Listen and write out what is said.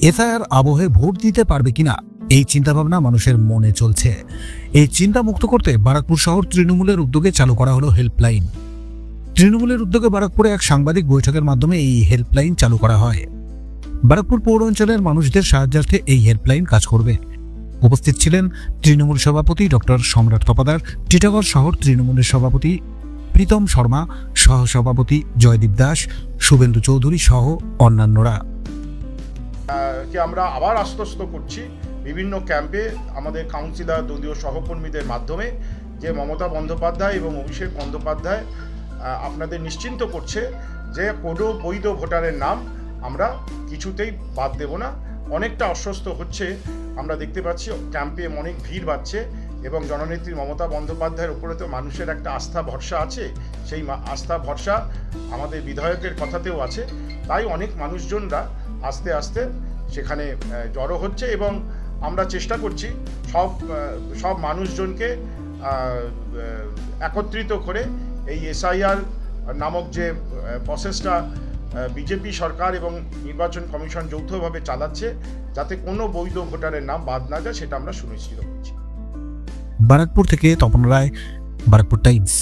SIR আবহে vote দিতে পারবে কিনা এই চিন্তাভাবনা মানুষের মনে চলছে। এই চিন্তা মুক্ত করতে বারাকপুর শহর তৃণমূলের উদ্যোগে চালু করা হলো হেল্পলাইন। তৃণমূলের উদ্যোগে বারাকপুরে এক সাংবাদিক বৈঠকের মাধ্যমে এই হেল্পলাইন চালু করা হয়। বারাকপুর পৌর অঞ্চলের মানুষদের সাহায্যার্থে এই হেল্পলাইন কাজ করবে। উপস্থিত ছিলেন তৃণমূল সভাপতি ডক্টর সম্রাট তপাদার, টিটাগড় শহর তৃণমূলের সভাপতি প্রীতম শর্মা, সহসভাপতি জয়দীপ দাস, শুভেন্দু চৌধুরী সহ অন্যান্যরা। আমরা আবার আশ্বস্ত করছি বিভিন্ন ক্যাম্পে আমাদের কাউন্সিলর, দলীয় সহকর্মীদের মাধ্যমে যে মমতা বন্দ্যোপাধ্যায় এবং অভিষেক বন্দ্যোপাধ্যায় আপনাদের নিশ্চিন্ত করছে যে কোনো বৈধ ভোটারের নাম আমরা কিছুতেই বাদ দেব না। অনেকটা আশ্বস্ত হচ্ছে, আমরা দেখতে পাচ্ছি ক্যাম্পে অনেক ভিড় বাড়ছে এবং জননেত্রী মমতা বন্দ্যোপাধ্যায়ের উপরে তো মানুষের একটা আস্থা ভরসা আছে, সেই আস্থা ভরসা আমাদের বিধায়কের কথাতেও আছে। তাই অনেক মানুষজনরা আস্তে আস্তে সেখানে জড়ো হচ্ছে এবং আমরা চেষ্টা করছি সব মানুষজনকে একত্রিত করে এই এসআইআর নামক যে প্রসেসটা বিজেপি সরকার এবং নির্বাচন কমিশন যৌথভাবে চালাচ্ছে, যাতে কোনো বৈধ ভোটারের নাম বাদ না যায় সেটা আমরা সুনিশ্চিত করছি। বারাকপুর থেকে তপন রায়, বারাকপুর টাইমস।